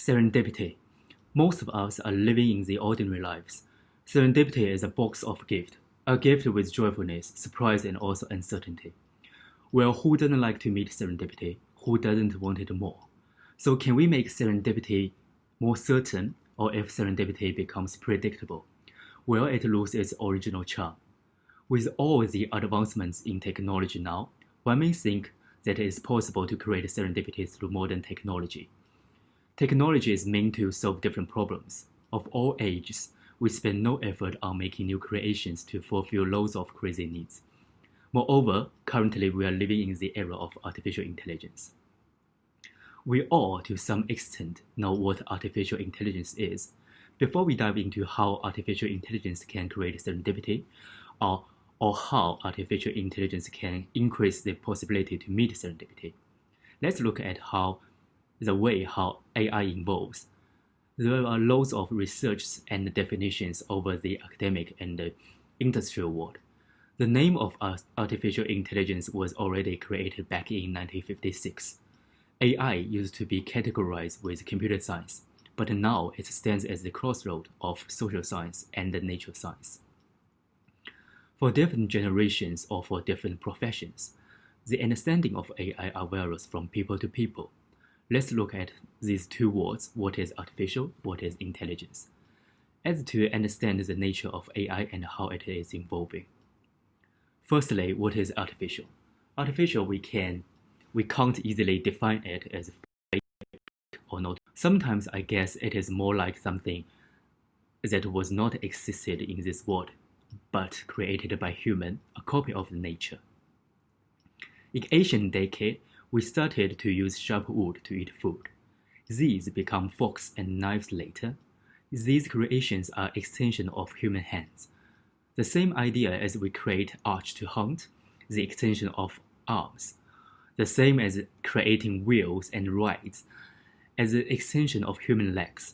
Serendipity. Most of us are living in the ordinary lives. Serendipity is a box of gifts, a gift with joyfulness, surprise, and also uncertainty. Well, who doesn't like to meet serendipity? Who doesn't want it more? So can we make serendipity more certain, or if serendipity becomes predictable? Well, it loses its original charm. With all the advancements in technology now, one may think that it is possible to create serendipity through modern technology. Technology is meant to solve different problems. Of all ages, we spend no effort on making new creations to fulfill loads of crazy needs. Moreover, currently we are living in the era of artificial intelligence. We all, to some extent, know what artificial intelligence is. Before we dive into how artificial intelligence can create serendipity, or how artificial intelligence can increase the possibility to meet serendipity, let's look at the way how AI evolves. There are loads of research and definitions over the academic and the industrial world. The name of artificial intelligence was already created back in 1956. AI used to be categorized with computer science, but now it stands as the crossroad of social science and natural science. For different generations or for different professions, the understanding of AI varies from people to people. Let's look at these two words, what is artificial, what is intelligence, as to understand the nature of AI and how it is evolving. Firstly, what is artificial? Artificial, we can't easily define it as fake or not. Sometimes I guess it is more like something that was not existed in this world, but created by human, a copy of nature. In ancient decade, we started to use sharp wood to eat food. These become forks and knives later. These creations are extension of human hands. The same idea as we create arch to hunt, the extension of arms. The same as creating wheels and rides, as the extension of human legs.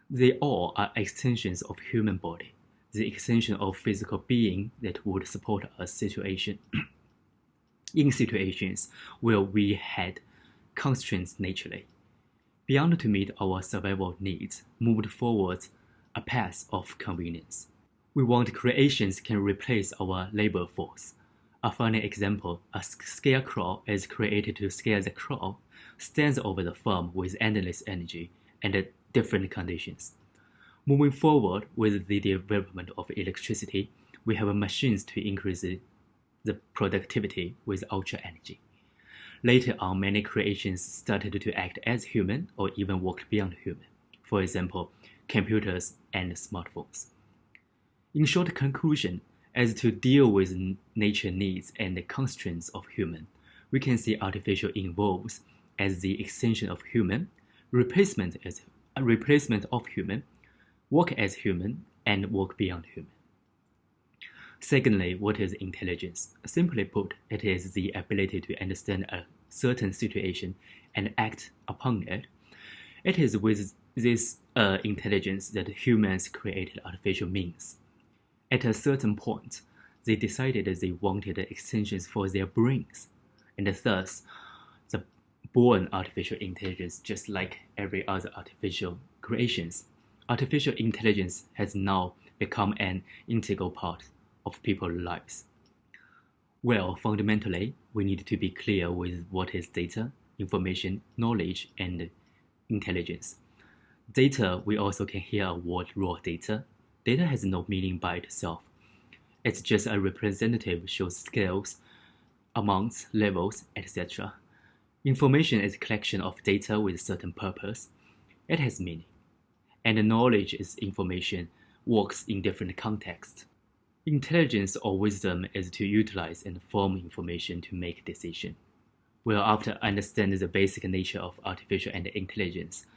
They all are extensions of human body, the extension of physical being that would support a situation. In situations where we had constraints naturally, beyond to meet our survival needs, moved forward a path of convenience. We want creations can replace our labor force. A funny example, a scarecrow is created to scare the crow, stands over the farm with endless energy and different conditions. Moving forward with the development of electricity, we have machines to increase the productivity with ultra energy. Later on, many creations started to act as human or even work beyond human. For example, computers and smartphones. In short conclusion, as to deal with nature needs and the constraints of human, we can see artificial evolves as the extension of human, replacement of human, work as human, and work beyond human. Secondly, what is intelligence? Simply put, it is the ability to understand a certain situation and act upon it. It is with this intelligence that humans created artificial means. At a certain point, they decided that they wanted extensions for their brains, and thus, the born artificial intelligence, just like every other artificial creations, artificial intelligence has now become an integral part of people's lives. Well, fundamentally, we need to be clear with what is data, information, knowledge, and intelligence. Data, we also can hear a word raw data. Data has no meaning by itself. It's just a representative shows scales, amounts, levels, etc. Information is a collection of data with a certain purpose. It has meaning. And knowledge is information, works in different contexts. Intelligence or wisdom is to utilize and form information to make decisions. Well, after understanding the basic nature of artificial intelligence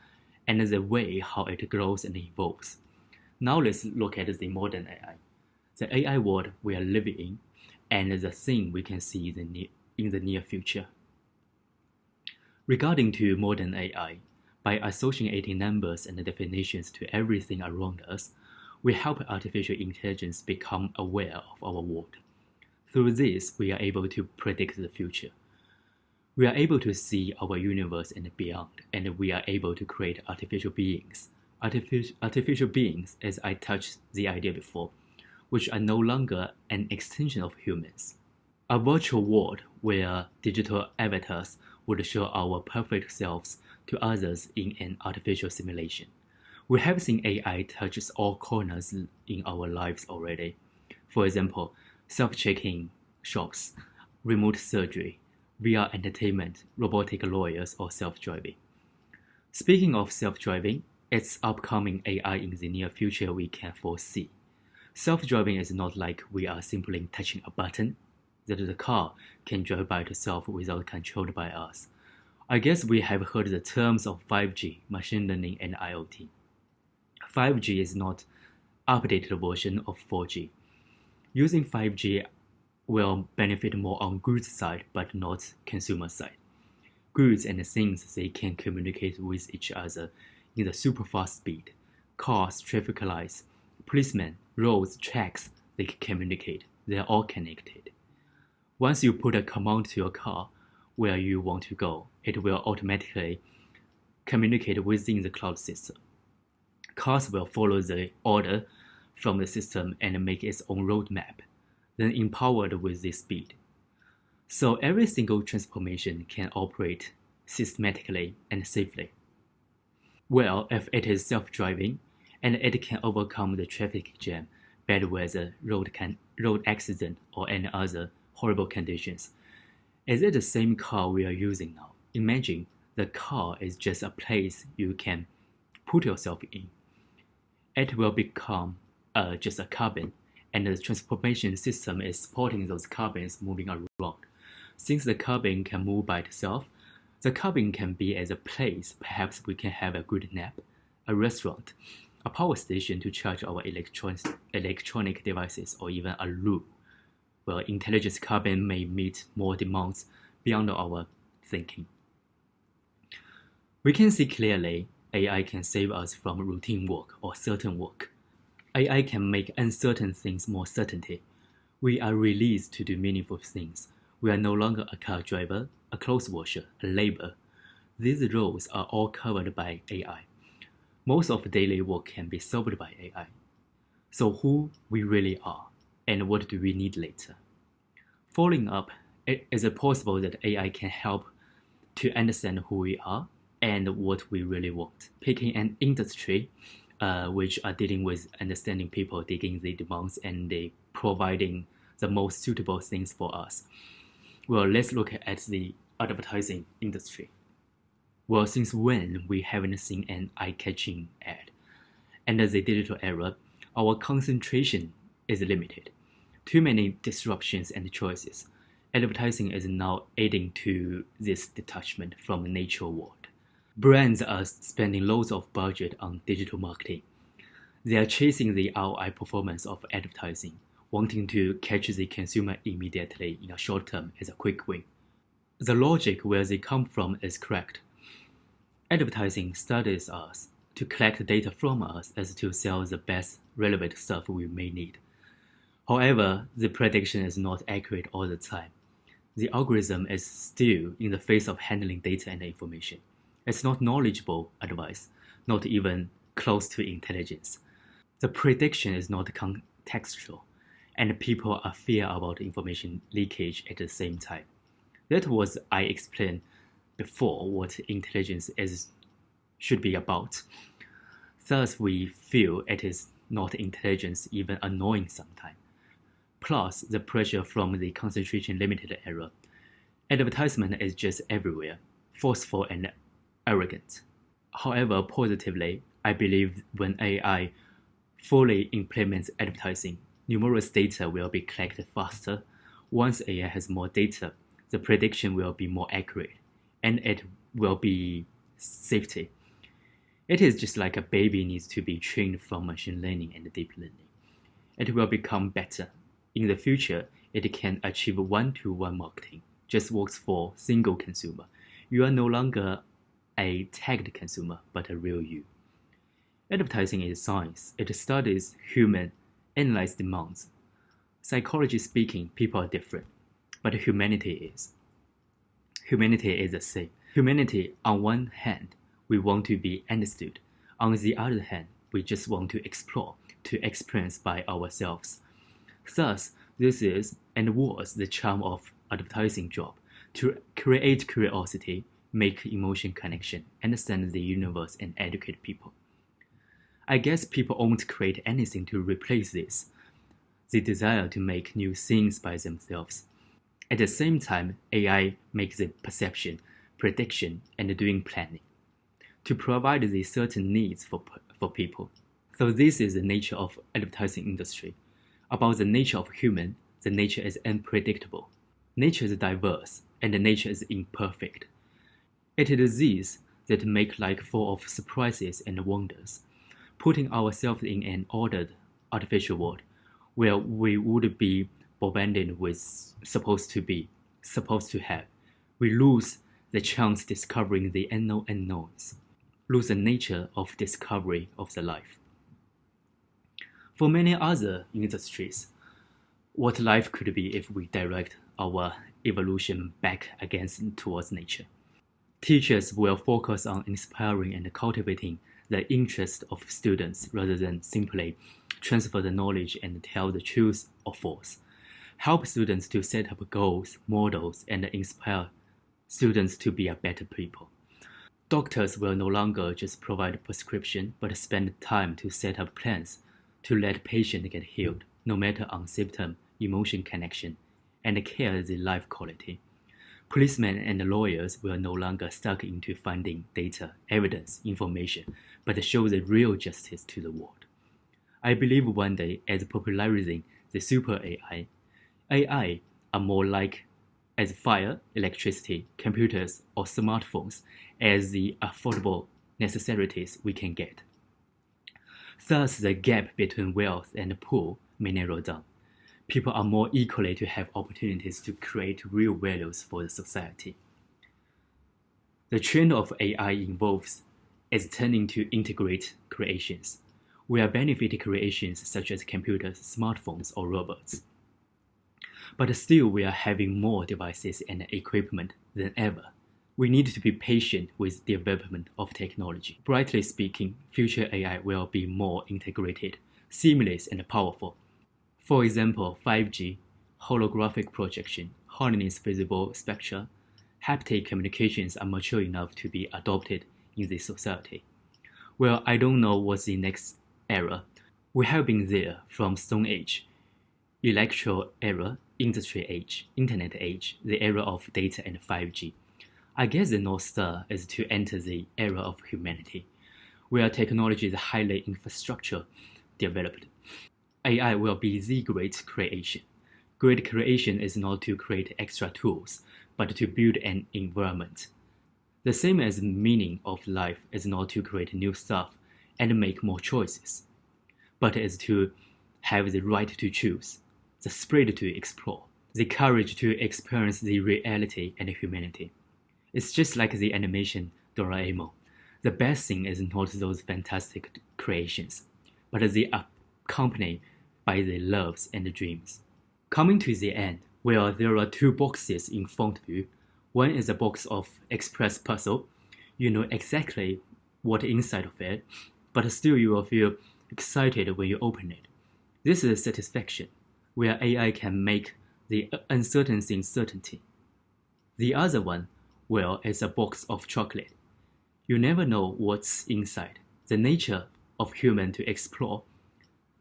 and the way how it grows and evolves, now let's look at the modern AI, the AI world we are living in, and the thing we can see in the near future. Regarding to modern AI, by associating numbers and definitions to everything around us, we help artificial intelligence become aware of our world. Through this, we are able to predict the future. We are able to see our universe and beyond, and we are able to create artificial beings. Artificial beings, as I touched the idea before, which are no longer an extension of humans. A virtual world where digital avatars would show our perfect selves to others in an artificial simulation. We have seen AI touches all corners in our lives already. For example, self-checking shops, remote surgery, VR entertainment, robotic lawyers, or self-driving. Speaking of self-driving, its upcoming AI in the near future we can foresee. Self-driving is not like we are simply touching a button, that the car can drive by itself without controlled by us. I guess we have heard the terms of 5G, machine learning, and IoT. 5G is not updated version of 4G. Using 5G will benefit more on goods side but not consumer side. Goods and things they can communicate with each other in the super fast speed. Cars, traffic lights, policemen, roads, tracks, they can communicate. They are all connected. Once you put a command to your car where you want to go, it will automatically communicate within the cloud system. Cars will follow the order from the system and make its own roadmap, then empowered with this speed. So every single transformation can operate systematically and safely. Well, if it is self-driving, and it can overcome the traffic jam, bad weather, road accident, or any other horrible conditions. Is it the same car we are using now? Imagine the car is just a place you can put yourself in. It will become just a cabin, and the transportation system is supporting those cabins moving around. Since the cabin can move by itself, the cabin can be as a place perhaps we can have a good nap, a restaurant, a power station to charge our electronic devices, or even a loo. Well, intelligent cabin may meet more demands beyond our thinking. We can see clearly AI can save us from routine work or certain work. AI can make uncertain things more certainty. We are released to do meaningful things. We are no longer a car driver, a clothes washer, a laborer. These roles are all covered by AI. Most of daily work can be solved by AI. So who we really are, and what do we need later? Following up, is it possible that AI can help to understand who we are and what we really want? Picking an industry which are dealing with understanding people, digging the demands, and they providing the most suitable things for us. Well, let's look at the advertising industry. Well, since when we haven't seen an eye-catching ad? Under the digital era, our concentration is limited. Too many disruptions and choices. Advertising is now adding to this detachment from the natural world. Brands are spending loads of budget on digital marketing. They are chasing the ROI performance of advertising, wanting to catch the consumer immediately in a short term as a quick win. The logic where they come from is correct. Advertising studies us to collect data from us as to sell the best relevant stuff we may need. However, the prediction is not accurate all the time. The algorithm is still in the face of handling data and information. It's not knowledgeable advice, not even close to intelligence. The prediction is not contextual, and people are fear about information leakage at the same time. That was I explained before what intelligence should be about. Thus, we feel it is not intelligence, even annoying sometimes. Plus, the pressure from the concentration limited era. Advertisement is just everywhere, forceful and arrogant. However, positively, I believe when AI fully implements advertising, numerous data will be collected faster. Once AI has more data, the prediction will be more accurate, and it will be safety. It is just like a baby needs to be trained from machine learning and deep learning. It will become better. In the future, it can achieve one-to-one marketing, just works for single consumer. You are no longer a tagged consumer, but a real you. Advertising is science. It studies human, analyzes demands. Psychology speaking, people are different, but humanity is. humanity is the same. Humanity, on one hand, we want to be understood. On the other hand, we just want to explore, to experience by ourselves. Thus, this is and was the charm of advertising job, to create curiosity, make emotion connection, understand the universe, and educate people. I guess people won't create anything to replace this, the desire to make new things by themselves. At the same time, AI makes the perception, prediction, and doing planning to provide the certain needs for people. So this is the nature of advertising industry. About the nature of human, the nature is unpredictable. Nature is diverse, and the nature is imperfect. It is these that make life full of surprises and wonders, putting ourselves in an ordered, artificial world where we would be bombarded with supposed to have. We lose the chance discovering the unknown unknowns, lose the nature of discovery of the life. For many other industries, what life could be if we direct our evolution back towards nature. Teachers will focus on inspiring and cultivating the interest of students rather than simply transfer the knowledge and tell the truth or false. Help students to set up goals, models, and inspire students to be a better people. Doctors will no longer just provide a prescription, but spend time to set up plans to let patients get healed, no matter on symptom, emotion connection, and care the life quality. Policemen and lawyers will no longer stuck into finding data, evidence, information, but show the real justice to the world. I believe one day, as popularizing the super AI are more like as fire, electricity, computers, or smartphones as the affordable necessities we can get. Thus, the gap between wealth and poor may narrow down. People are more equally to have opportunities to create real values for the society. The trend of AI involves is turning to integrate creations. We are benefiting creations such as computers, smartphones, or robots. But still, we are having more devices and equipment than ever. We need to be patient with the development of technology. Brightly speaking, future AI will be more integrated, seamless, and powerful. For example, 5G, holographic projection, harness visible spectra, haptic communications are mature enough to be adopted in this society. Well, I don't know what's the next era. We have been there from Stone Age, electro era, industry age, internet age, the era of data and 5G. I guess the North Star is to enter the era of humanity, where technology is highly infrastructure developed. AI will be the great creation. Great creation is not to create extra tools, but to build an environment. The same as the meaning of life is not to create new stuff and make more choices, but is to have the right to choose, the spirit to explore, the courage to experience the reality and humanity. It's just like the animation Doraemon. The best thing is not those fantastic creations, but the accompanied by the loves and the dreams. Coming to the end, where there are two boxes in front of you. One is a box of express puzzle. You know exactly what inside of it, but still you will feel excited when you open it. This is satisfaction, where AI can make the uncertain thing certainty. The other one, well, is a box of chocolate. You never know what's inside. The nature of human to explore,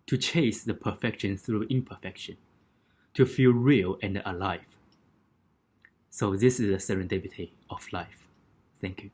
to chase the perfection through imperfection, to feel real and alive. So this is the serendipity of life. Thank you.